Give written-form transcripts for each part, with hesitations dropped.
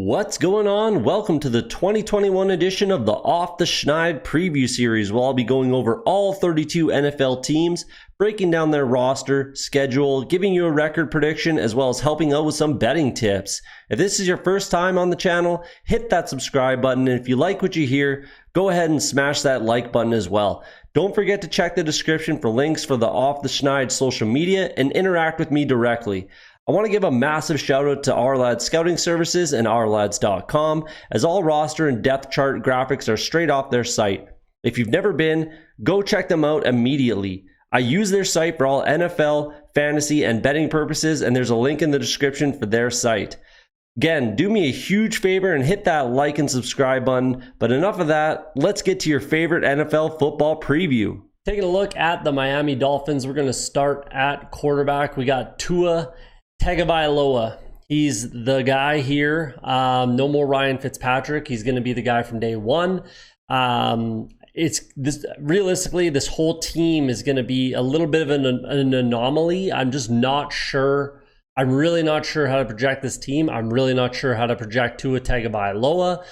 What's going on? Welcome to the 2021 edition of the Off the Schneid preview series, where I'll be going over all 32 NFL teams, breaking down their roster, schedule, giving you a record prediction, as well as helping out with some betting tips. If this is your first time on the channel, hit that subscribe button, and if you like what you hear, go ahead and smash that like button as well. Don't forget to check the description for links for the Off the Schneid social media and interact with me directly. I want to give a massive shout out to OurLads Scouting Services and OurLads.com, as all roster and depth chart graphics are straight off their site. If you've never been, go check them out immediately. I use their site for all NFL, fantasy, and betting purposes, and there's a link in the description for their site. Again, do me a huge favor and hit that like and subscribe button, but enough of that, let's get to your favorite NFL football preview. Taking a look at the Miami Dolphins, we're going to start at quarterback. We got Tua Tagovailoa. He's the guy here. No more Ryan Fitzpatrick. He's going to be the guy from day one. Realistically, this whole team is going to be a little bit of an anomaly. I'm just not sure. I'm really not sure how to project this team. I'm really not sure how to project Tua Tagovailoa.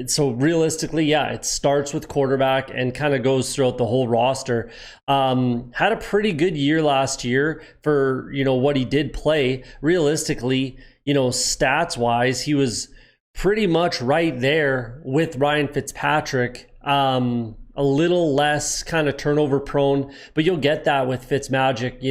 So realistically, yeah, it starts with quarterback and kind of goes throughout the whole roster. Had a pretty good year last year for, what he did play. Realistically, stats wise, he was pretty much right there with Ryan Fitzpatrick. A little less kind of turnover prone, but you'll get that with Fitzmagic,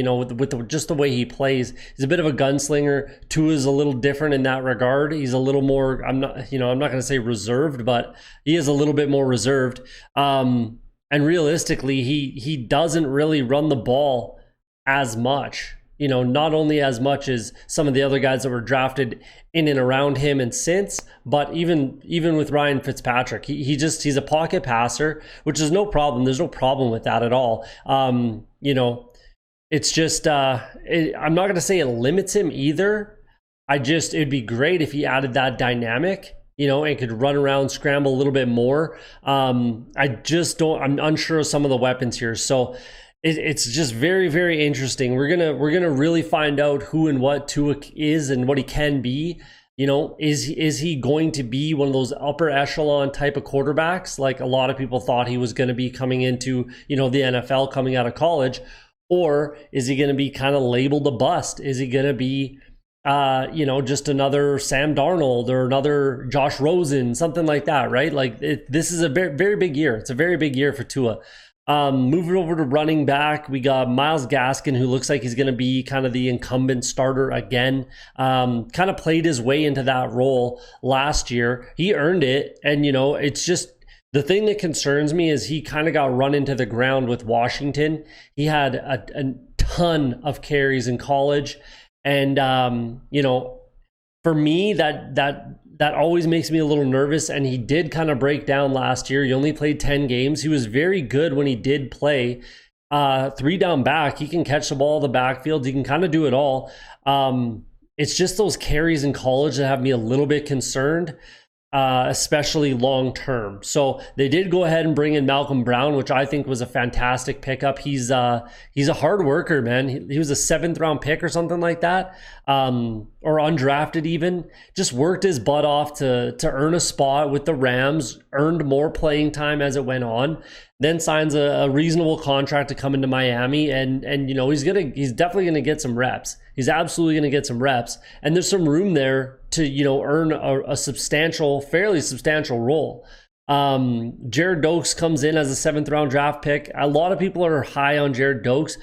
with just the way he plays. He's a bit of a gunslinger. Tua is a little different in that regard. He's a little more, I'm not going to say reserved, but he is a little bit more reserved. And realistically, he doesn't really run the ball as much. Not only as much as some of the other guys that were drafted in and around him and since, but even with Ryan Fitzpatrick, he's a pocket passer, which is no problem. There's no problem with that at all. It's just, I'm not going to say it limits him either. It'd be great if he added that dynamic, and could run around, scramble a little bit more. I'm unsure of some of the weapons here. So it's just very, very interesting. We're gonna really find out who and what Tua is and what he can be. Is he going to be one of those upper echelon type of quarterbacks like a lot of people thought he was going to be coming into the NFL coming out of college, or is he going to be kind of labeled a bust? Is he going to be just another Sam Darnold or another Josh Rosen, something like that, right? This is a very, very big year. It's a very big year for Tua. Moving over to running back, we got Myles Gaskin, who looks like he's going to be kind of the incumbent starter again. Kind of played his way into that role last year. He earned it, and it's just the thing that concerns me is he kind of got run into the ground with Washington. He had a ton of carries in college, and for me, that always makes me a little nervous, and he did kind of break down last year. He only played 10 games. He was very good when he did play. 3 down back, he can catch the ball in the backfield. He can kind of do it all. It's just those carries in college that have me a little bit concerned, especially long term. So they did go ahead and bring in Malcolm Brown, which I think was a fantastic pickup. He's a hard worker, man. He was a 7th round pick or something like that, or undrafted even. Just worked his butt off to earn a spot with the Rams, earned more playing time as it went on, then signs a reasonable contract to come into Miami, and he's definitely gonna get some reps. He's absolutely gonna get some reps, and there's some room there to earn a fairly substantial role. Jared Doakes comes in as a 7th round draft pick. A lot of people are high on Jared Doakes.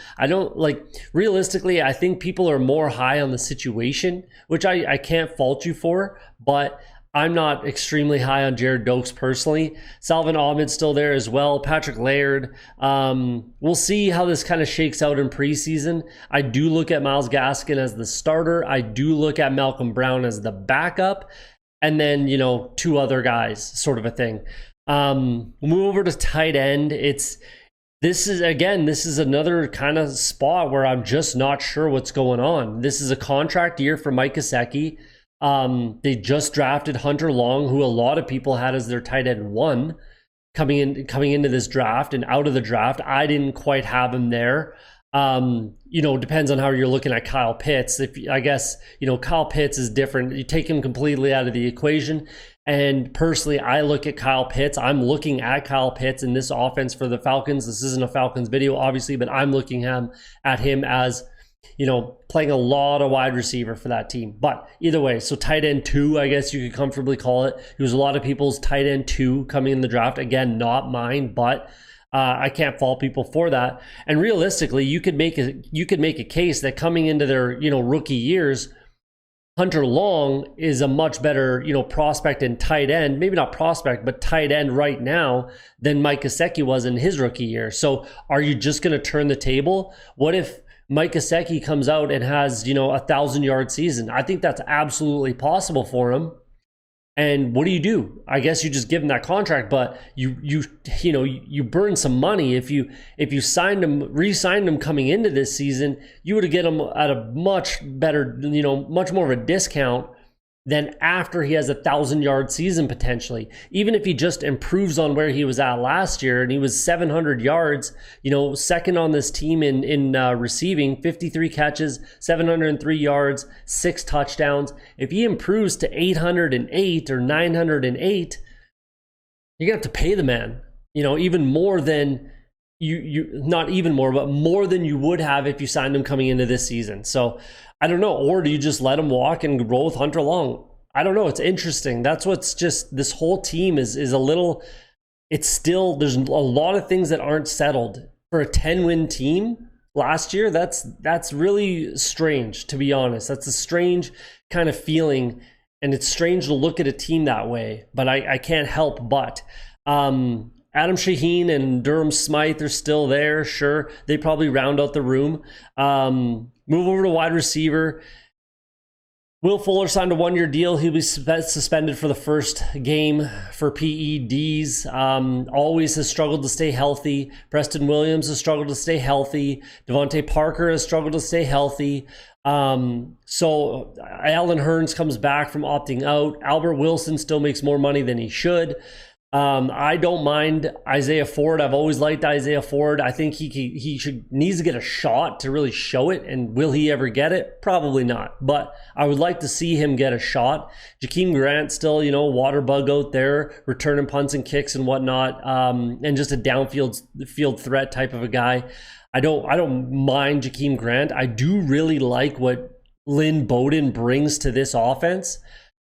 Realistically, I think people are more high on the situation, which I can't fault you for, but I'm not extremely high on Jared Doakes personally. Salvon Ahmed's still there as well. Patrick Laird. We'll see how this kind of shakes out in preseason. I do look at Myles Gaskin as the starter. I do look at Malcolm Brown as the backup. And then, 2 other guys, sort of a thing. We'll move over to tight end. This is another kind of spot where I'm just not sure what's going on. This is a contract year for Mike Gesicki. They just drafted Hunter Long, who a lot of people had as their tight end 1 coming into this draft and out of the draft. I didn't quite have him there. Depends on how you're looking at Kyle Pitts. I guess, Kyle Pitts is different. You take him completely out of the equation. And personally, I look at Kyle Pitts. I'm looking at Kyle Pitts in this offense for the Falcons. This isn't a Falcons video, obviously, but I'm looking at him as, playing a lot of wide receiver for that team. But either way, so tight end 2, I guess you could comfortably call it. He was a lot of people's tight end 2 coming in the draft. Again, not mine, but I can't fault people for that. And realistically, you could make a case that coming into their rookie years, Hunter Long is a much better prospect and tight end, maybe not prospect, but tight end right now than Mike Gesicki was in his rookie year. So are you just going to turn the table? What if Mike Gesicki comes out and has 1,000-yard season? I think that's absolutely possible for him. And what do? I guess you just give him that contract, but you burn some money. If you re-signed him coming into this season, you would have get him at a much better, much more of a discount than after he has 1,000-yard season potentially. Even if he just improves on where he was at last year, and he was 700 yards, second on this team in receiving, 53 catches, 703 yards, 6 touchdowns. If he improves to 808 or 908, you're gonna have to pay the man, even more than not even more, but more than you would have if you signed him coming into this season. So I don't know. Or do you just let him walk and roll with Hunter Long? I don't know. It's interesting. That's what's just, this whole team is a little, it's still, there's a lot of things that aren't settled. For a 10-win team last year, that's really strange, to be honest. That's a strange kind of feeling, and it's strange to look at a team that way, but I can't help but. Adam Shaheen and Durham Smythe are still there, sure. They probably round out the room. Move over to wide receiver. Will Fuller signed a 1-year deal. He'll be suspended for the first game for PEDs. Always has struggled to stay healthy. Preston Williams has struggled to stay healthy. Devontae Parker has struggled to stay healthy. So Alan Hearns comes back from opting out. Albert Wilson still makes more money than he should. I don't mind Isaiah Ford. I've always liked Isaiah Ford. I think he needs to get a shot to really show it. And will he ever get it? Probably not. But I would like to see him get a shot. Jakeem Grant still, water bug out there, returning punts and kicks and whatnot, and just a downfield threat type of a guy. I don't mind Jakeem Grant. I do really like what Lynn Bowden brings to this offense.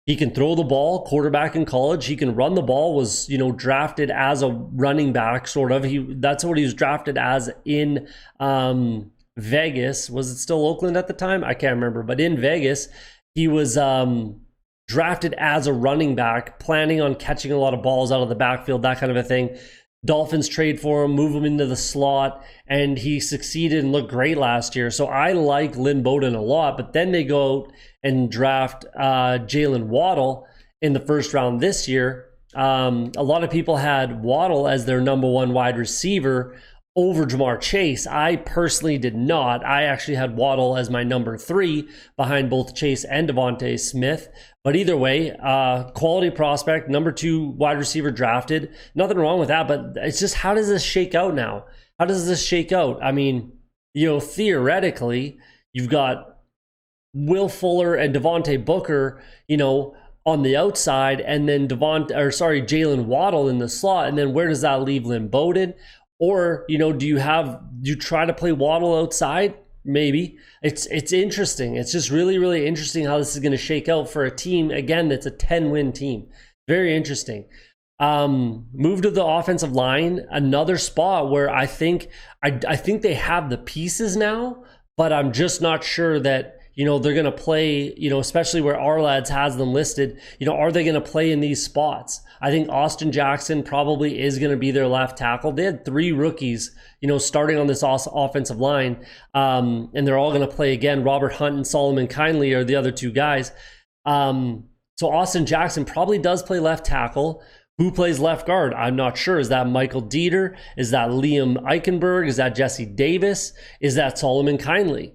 He can throw the ball, quarterback in college. He can run the ball, was, drafted as a running back, sort of. That's what he was drafted as in Vegas. Was it still Oakland at the time? I can't remember. But in Vegas, he was drafted as a running back, planning on catching a lot of balls out of the backfield, that kind of a thing. Dolphins trade for him, move him into the slot, and he succeeded and looked great last year. So I like Lynn Bowden a lot, but then they go out and draft Jalen Waddle in the first round this year. A lot of people had Waddle as their number 1 wide receiver over Jamar Chase. I personally did not. I actually had Waddle as my number 3 behind both Chase and Devontae Smith. But either way, quality prospect, number 2 wide receiver drafted. Nothing wrong with that, but it's just, how does this shake out now? How does this shake out? I mean, theoretically, you've got Will Fuller and Devontae Booker, on the outside, and then Jalen Waddle in the slot. And then where does that leave Lynn Bowden? Or, do you try to play Waddle outside? Maybe. It's interesting. It's just really, really interesting how this is going to shake out for a team, again, that's a 10-win team. Very interesting. Move to the offensive line, another spot where I think they have the pieces now, but I'm just not sure that, they're going to play, especially where OurLads has them listed, are they going to play in these spots? I think Austin Jackson probably is going to be their left tackle. They had 3 rookies, starting on this offensive line, and they're all going to play again. Robert Hunt and Solomon Kindley are the other 2 guys. So Austin Jackson probably does play left tackle. Who plays left guard? I'm not sure. Is that Michael Dieter? Is that Liam Eichenberg? Is that Jesse Davis? Is that Solomon Kindley?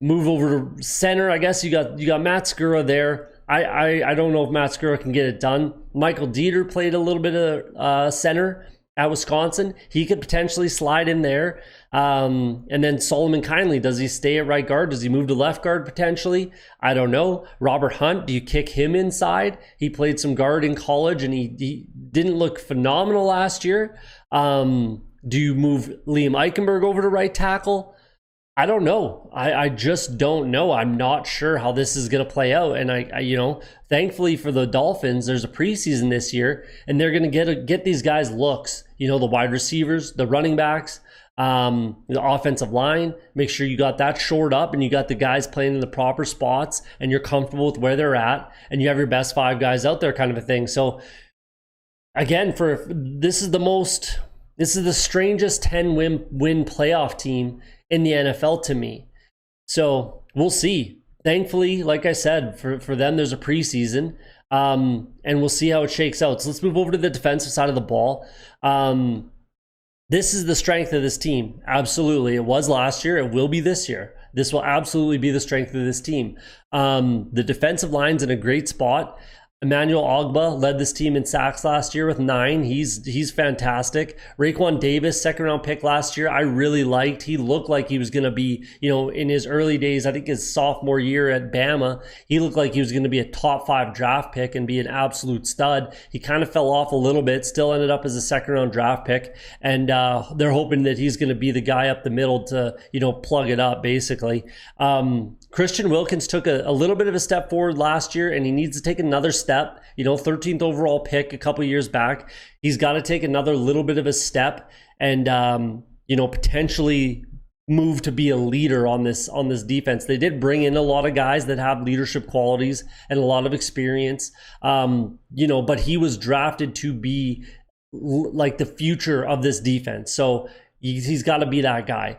Move over to center. I guess you got Matt Skura there. I don't know if Matt Skura can get it done. Michael Dieter played a little bit of center. at Wisconsin. He could potentially slide in there. And then Solomon Kindly, does he stay at right guard? Does he move to left guard potentially? I don't know. Robert Hunt, do you kick him inside? He played some guard in college and he didn't look phenomenal last year. Do you move Liam Eichenberg over to right tackle? I don't know. I just don't know. I'm not sure how this is going to play out. And I thankfully for the Dolphins, there's a preseason this year, and they're going to get these guys looks. The wide receivers, the running backs, the offensive line. Make sure you got that shored up, and you got the guys playing in the proper spots, and you're comfortable with where they're at, and you have your best 5 guys out there, kind of a thing. So again, this is the strangest 10-win playoff team in the NFL to me. So we'll see. Thankfully, like I said, for them, there's a preseason, and we'll see how it shakes out. So let's move over to the defensive side of the ball. This is the strength of this team. Absolutely. It was last year. It will be this year. This will absolutely be the strength of this team. The defensive line's in a great spot. Emmanuel Ogbah led this team in sacks last year with 9. He's fantastic. Rayquan Davis, second round pick last year, I really liked. He looked like he was going to be, in his early days, I think his sophomore year at Bama, he looked like he was going to be a top 5 draft pick and be an absolute stud. He kind of fell off a little bit, still ended up as a second round draft pick. And they're hoping that he's going to be the guy up the middle to, plug it up basically. Christian Wilkins took a little bit of a step forward last year, and he needs to take another step. 13th overall pick a couple years back. He's got to take another little bit of a step and, potentially move to be a leader on this defense. They did bring in a lot of guys that have leadership qualities and a lot of experience, but he was drafted to be like the future of this defense. So he's got to be that guy.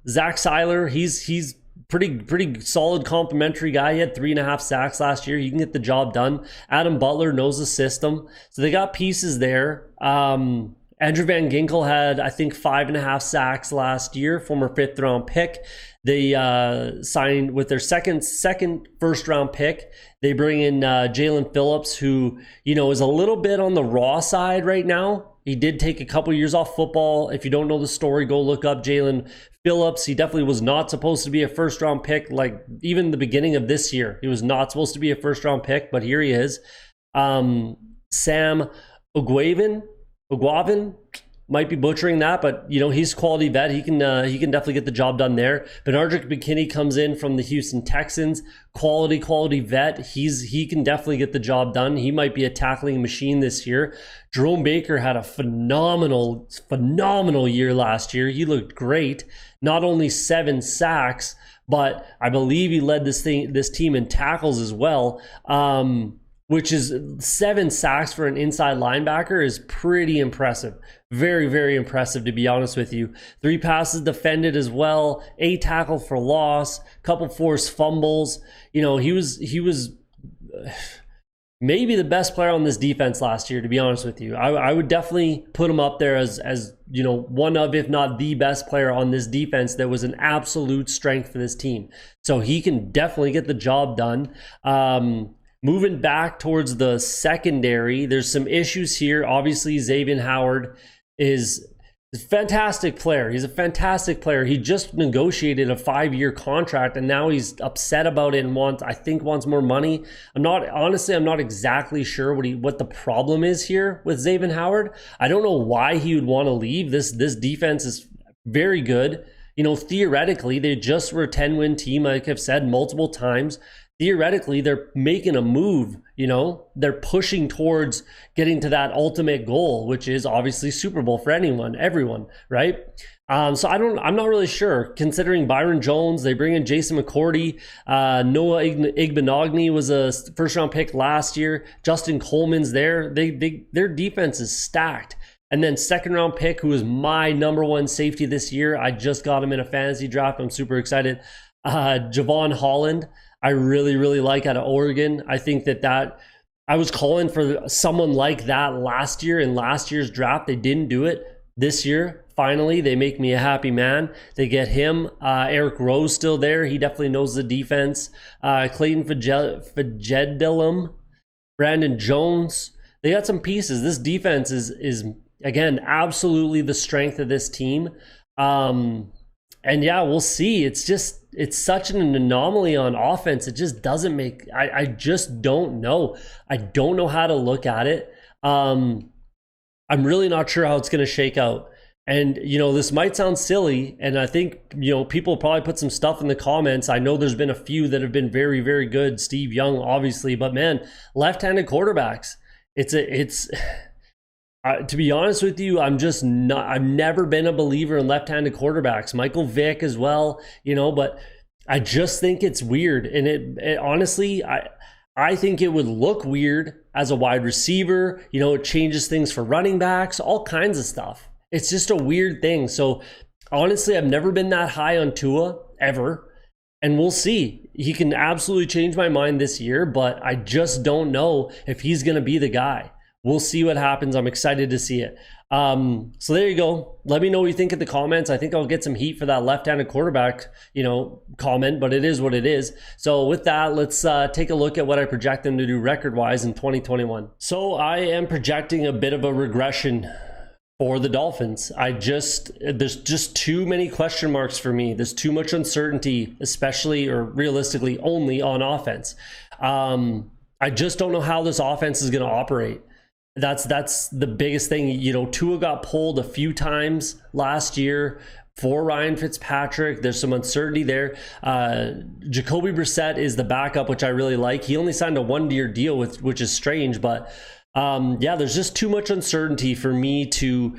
Zach Seiler, he's pretty solid complimentary guy. He had 3.5 sacks last year. He can get the job done. Adam Butler knows the system. So they got pieces there. Andrew Van Ginkel had, I think, 5.5 sacks last year, former 5th round pick. They signed with their second first round pick. They bring in Jalen Phillips, who, is a little bit on the raw side right now. He did take a couple years off football. If you don't know the story, go look up Jalen Phillips. He definitely was not supposed to be a first-round pick. Like, even the beginning of this year, he was not supposed to be a first-round pick, but here he is. Sam Ogwavin, might be butchering that, but he's a quality vet. He can definitely get the job done there. Benardrick McKinney comes in from the Houston Texans, quality vet. He can definitely get the job done. He might be a tackling machine this year. Jerome Baker had a phenomenal year last year. He looked great. Not only 7 sacks, but I believe he led this team in tackles as well. Which is 7 sacks for an inside linebacker is pretty impressive. Very, very impressive, to be honest with you. 3 passes defended as well, 8 tackles for loss, couple forced fumbles. He was maybe the best player on this defense last year, to be honest with you. I would definitely put him up there as one of, if not the best player on this defense that was an absolute strength for this team. So he can definitely get the job done. Moving back towards the secondary, there's some issues here. Obviously, Xavien Howard is a fantastic player. He's a fantastic player. He just negotiated a 5-year contract, and now he's upset about it and wants more money. I'm not exactly sure what the problem is here with Xavien Howard. I don't know why he would want to leave. This defense is very good. Theoretically, they just were a 10-win team, like I've said multiple times. Theoretically, they're making a move, they're pushing towards getting to that ultimate goal, which is obviously Super Bowl for everyone, right? So I'm not really sure. Considering Byron Jones, they bring in Jason McCourty, Noah Igbenogany was a first round pick last year. Justin Coleman's there. Their defense is stacked. And then second round pick, who is my number 1 safety this year. I just got him in a fantasy draft. I'm super excited. Javon Holland, I really, really like out of Oregon. I think that I was calling for someone like that last year in last year's draft. They didn't do it this year. Finally, they make me a happy man. They get him. Eric Rowe's still there. He definitely knows the defense. Clayton Fajedilum, Brandon Jones. They got some pieces. This defense is again, absolutely the strength of this team. And yeah, we'll see. It's such an anomaly on offense. It just doesn't make, I just don't know. I don't know how to look at it. I'm really not sure how it's going to shake out. And, this might sound silly, and I think, people probably put some stuff in the comments. I know there's been a few that have been very, very good. Steve Young, obviously, but man, left-handed quarterbacks. To be honest with you, I've never been a believer in left-handed quarterbacks. Michael Vick as well, but I just think it's weird. And it honestly, I think it would look weird as a wide receiver. It changes things for running backs, all kinds of stuff. It's just a weird thing. So honestly, I've never been that high on Tua ever. And we'll see. He can absolutely change my mind this year, but I just don't know if he's going to be the guy. We'll see what happens. I'm excited to see it. So there you go. Let me know what you think in the comments. I think I'll get some heat for that left-handed quarterback, comment, but it is what it is. So with that, let's take a look at what I project them to do record-wise in 2021. So I am projecting a bit of a regression for the Dolphins. There's just too many question marks for me. There's too much uncertainty, especially or realistically only on offense. I just don't know how this offense is going to operate. That's the biggest thing. Tua got pulled a few times last year for Ryan Fitzpatrick. There's some uncertainty there. Jacoby Brissett is the backup, which I really like. He only signed a 1-year deal, which is strange, but there's just too much uncertainty for me to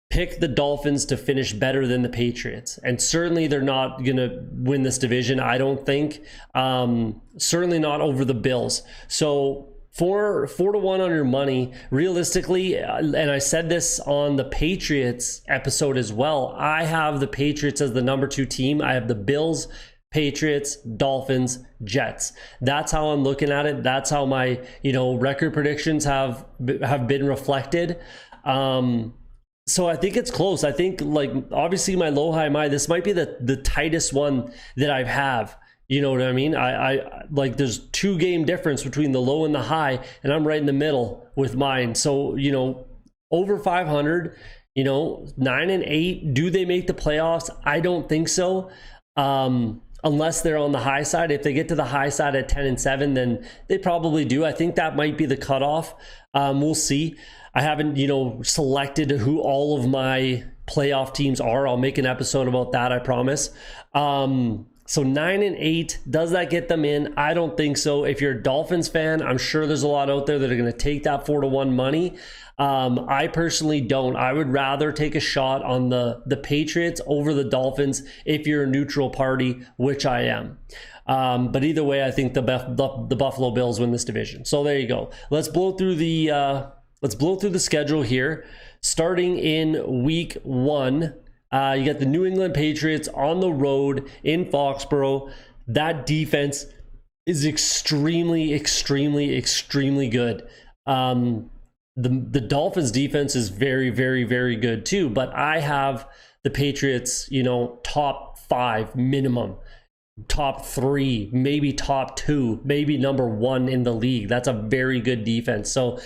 pick the Dolphins to finish better than the Patriots. And certainly they're not going to win this division, I don't think. Certainly not over the Bills. So 4-1 on your money, realistically, and I said this on the Patriots episode as well, I have the Patriots as the number 2 team. I have the Bills, Patriots, Dolphins, Jets. That's how I'm looking at it. That's how my, record predictions have been reflected. So I think it's close. I think, obviously my low, high, my, this might be the tightest one that I have. You know what I mean? I there's 2 game difference between the low and the high, and I'm right in the middle with mine. So, over 500, 9-8, do they make the playoffs? I don't think so. Unless they're on the high side. If they get to the high side at 10-7, then they probably do. I think that might be the cutoff. We'll see. I haven't, selected who all of my playoff teams are. I'll make an episode about that, I promise. So 9-8, does that get them in? I don't think so. If you're a Dolphins fan, I'm sure there's a lot out there that are going to take that 4-1 money. I personally don't. I would rather take a shot on the Patriots over the Dolphins if you're a neutral party, which I am. But either way, I think the Buffalo Bills win this division. So there you go. Let's blow through the schedule here. Starting in week 1. You got the New England Patriots on the road in Foxborough. That defense is extremely, extremely, extremely good. The Dolphins defense is very, very, very good too. But I have the Patriots, top 5 minimum, top 3, maybe top 2, maybe number 1 in the league. That's a very good defense. So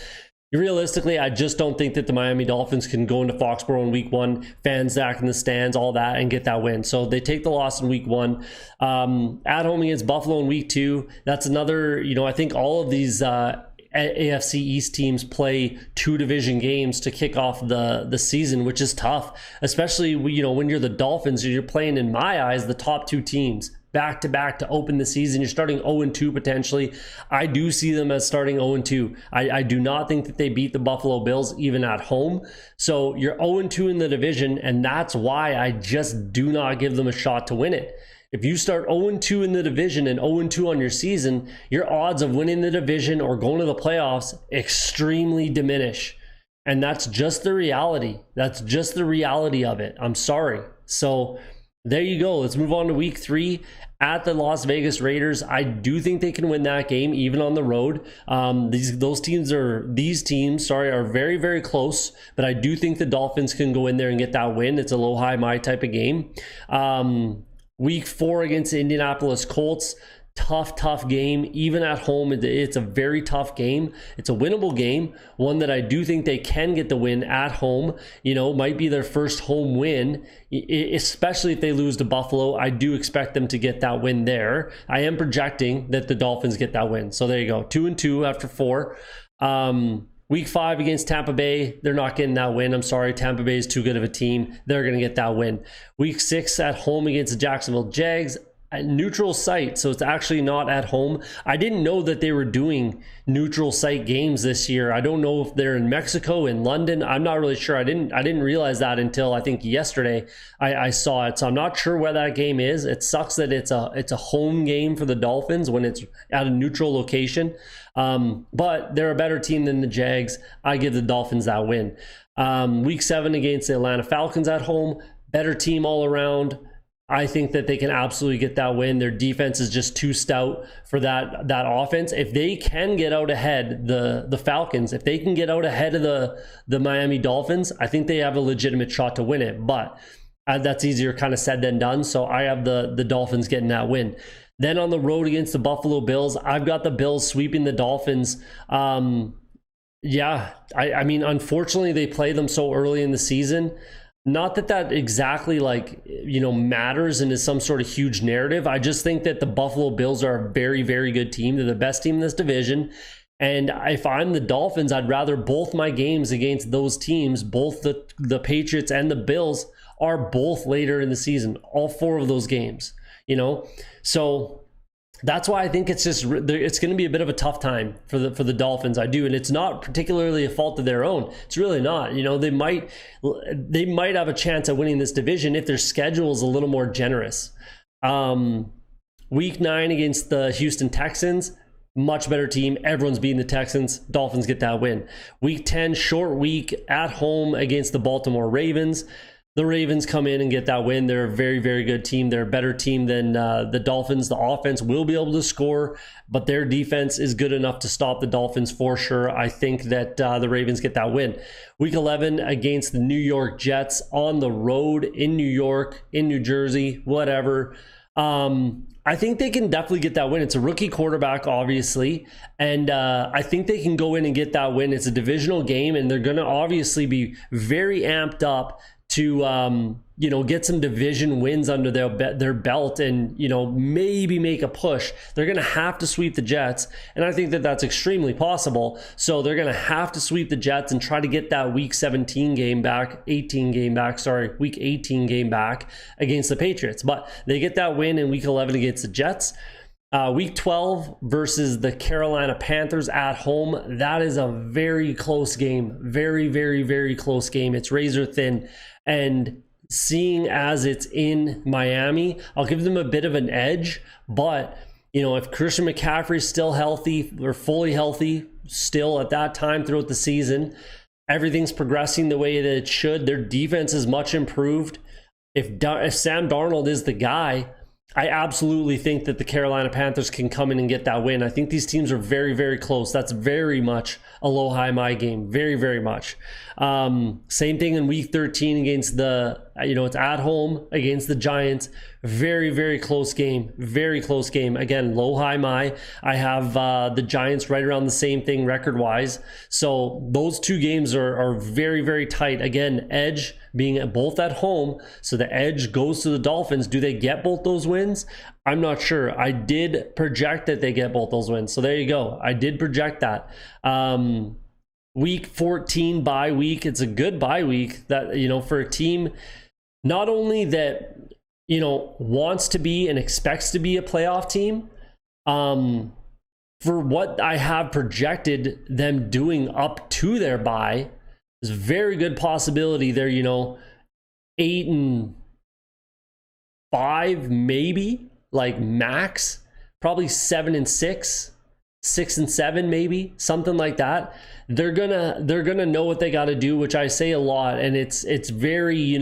realistically, I just don't think that the Miami Dolphins can go into Foxborough in week 1, fans back in the stands, all that, and get that win. So they take the loss in week 1. At home against Buffalo in week 2. That's another, I think all of these AFC East teams play 2 division games to kick off the season, which is tough, especially, when you're the Dolphins, you're playing, in my eyes, the top 2 teams back to back to open the season. You're starting 0-2 potentially. I do see them as starting 0-2. I do not think that they beat the Buffalo Bills even at home. So you're 0-2 in the division, and that's why I just do not give them a shot to win it. If you start 0-2 in the division and 0-2 on your season, your odds of winning the division or going to the playoffs extremely diminish. And that's just the reality. That's just the reality of it. I'm sorry. So there you go. Let's move on to week 3 at the Las Vegas Raiders. I do think they can win that game even on the road. These teams are very, very close, but I do think the Dolphins can go in there and get that win. It's a low, high, my type of game. Week 4 against the Indianapolis Colts. tough game. Even at home, it's a very tough game. It's a winnable game, one that I do think they can get the win at home. Might be their first home win, especially if they lose to Buffalo. I do expect them to get that win there. I am projecting that the Dolphins get that win. So there you go, 2-2 after 4. Week 5 against Tampa Bay, they're not getting that win. I'm sorry, Tampa Bay is too good of a team. They're going to get that win. Week 6 at home against the Jacksonville Jags, a neutral site, so it's actually not at home. I didn't know that they were doing neutral site games this year. I don't know if they're in Mexico, in London. I'm not really sure. I didn't realize that until I think yesterday I saw it. So I'm not sure where that game is. It sucks that it's a home game for the Dolphins when it's at a neutral location. But they're a better team than the Jags. I give the Dolphins that win. Week 7 against the Atlanta Falcons at home, better team all around. I think that they can absolutely get that win. Their defense is just too stout for that offense. If they can get out ahead, the Falcons, if they can get out ahead of the Miami Dolphins, I think they have a legitimate shot to win it. But that's easier kind of said than done. So I have the Dolphins getting that win. Then on the road against the Buffalo Bills, I've got the Bills sweeping the Dolphins. I mean, unfortunately, they play them so early in the season. Not that exactly matters and is some sort of huge narrative. I just think that the Buffalo Bills are a very, very good team. They're the best team in this division. And if I'm the Dolphins, I'd rather both my games against those teams, both the Patriots and the Bills, are both later in the season. All 4 of those games, So that's why I think it's going to be a bit of a tough time for the Dolphins. I do, and it's not particularly a fault of their own. It's really not. They might have a chance at winning this division if their schedule is a little more generous. Week 9 against the Houston Texans, much better team. Everyone's beating the Texans. Dolphins get that win. Week 10, short week at home against the Baltimore Ravens. The Ravens come in and get that win. They're a very, very good team. They're a better team than the Dolphins. The offense will be able to score, but their defense is good enough to stop the Dolphins for sure. I think that the Ravens get that win. Week 11 against the New York Jets on the road in New York, in New Jersey, whatever. I think they can definitely get that win. It's a rookie quarterback, obviously, and I think they can go in and get that win. It's a divisional game, and they're going to obviously be very amped up to get some division wins under their belt and maybe make a push. They're going to have to sweep the Jets, and I think that that's extremely possible. So they're going to have to sweep the Jets and try to get that week 18 game back against the Patriots. But they get that win in week 11 against the Jets. Week 12 versus the Carolina Panthers at home. That is a very close game. Very, very, very close game. It's razor thin. And seeing as it's in Miami, I'll give them a bit of an edge. But, if Christian McCaffrey's still healthy or fully healthy still at that time throughout the season, everything's progressing the way that it should. Their defense is much improved. If Sam Darnold is the guy, I absolutely think that the Carolina Panthers can come in and get that win. I think these teams are very, very close. That's very much a low high my game. Very, very much. Same thing in week 13 against it's at home against the Giants. Very, very close game. Very close game. Again, low high my. I have the Giants right around the same thing record wise. So those 2 games are very, very tight. Again, edge being both at home. So the edge goes to the Dolphins. Do they get both those wins? I'm not sure. I did project that they get both those wins. So there you go. I did project that. Week 14 bye week. It's a good bye week that, for a team not only that, wants to be and expects to be a playoff team, for what I have projected them doing up to their bye, there's a very good possibility they're, 8-5 maybe, like max, probably 7-6, 6-7 maybe, something like that. They're gonna know what they got to do, which I say a lot, and it's very,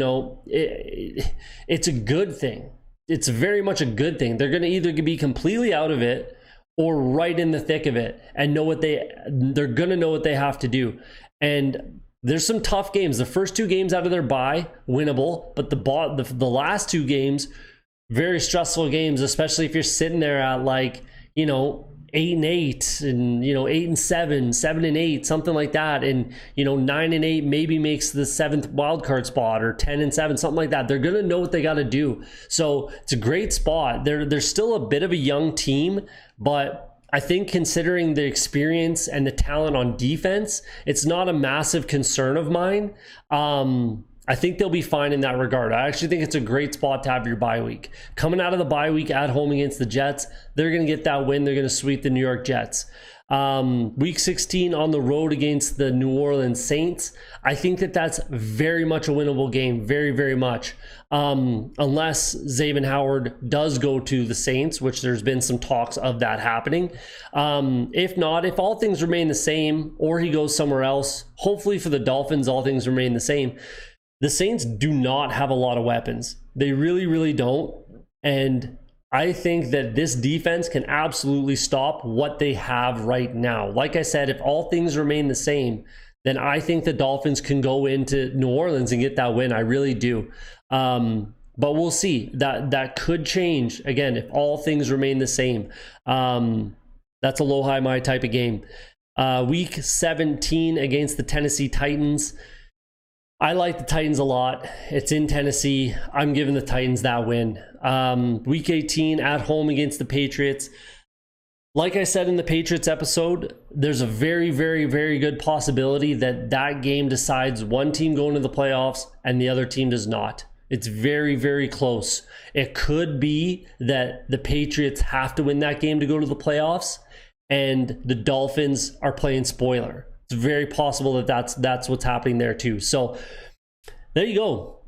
it's a good thing. It's very much a good thing. They're gonna either be completely out of it or right in the thick of it and know they're gonna know what they have to do. And there's some tough games. The first 2 games out of their bye, winnable, but the last 2 games very stressful games, especially if you're sitting there at like, 8-8 and 8-7, 7-8, something like that, and 9-8 maybe makes the 7th wildcard spot, or 10-7, something like that. They're gonna know what they got to do. So it's a great spot. They're still a bit of a young team, but I think considering the experience and the talent on defense, it's not a massive concern of mine. I think they'll be fine in that regard. I actually think it's a great spot to have your bye week. Coming out of the bye week at home against the Jets, they're going to get that win. They're going to sweep the New York Jets. Week 16 on the road against the New Orleans Saints. I think that's very much a winnable game. Very, very much. Unless Xavien Howard does go to the Saints, which there's been some talks of that happening. If not, if all things remain the same, or he goes somewhere else, hopefully for the Dolphins, all things remain the same. The Saints do not have a lot of weapons. They really, really don't. And I think that this defense can absolutely stop what they have right now. Like I said, if all things remain the same, then I think the Dolphins can go into New Orleans and get that win. I really do. But we'll see. That could change, again, if all things remain the same. That's a low, high, my type of game. Week 17 against the Tennessee Titans. I like the Titans a lot. It's in Tennessee. I'm giving the Titans that win. Week 18 at home against the Patriots. Like I said in the Patriots episode, there's a very, very, very good possibility that game decides one team going to the playoffs and the other team does not. It's very, very close. It could be that the Patriots have to win that game to go to the playoffs and the Dolphins are playing spoiler. It's very possible that that's what's happening there too. So there you go.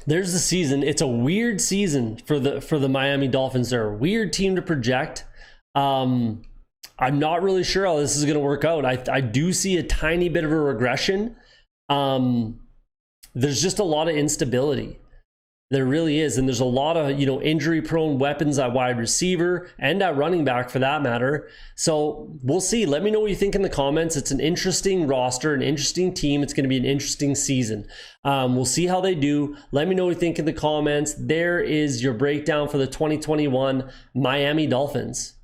There's the season. It's a weird season for the Miami Dolphins. They're a weird team to project. I'm not really sure how this is going to work out. I do see a tiny bit of a regression. There's just a lot of instability. There really is. And there's a lot of, injury-prone weapons at wide receiver and at running back for that matter. So we'll see. Let me know what you think in the comments. It's an interesting roster, an interesting team. It's going to be an interesting season. We'll see how they do. Let me know what you think in the comments. There is your breakdown for the 2021 Miami Dolphins.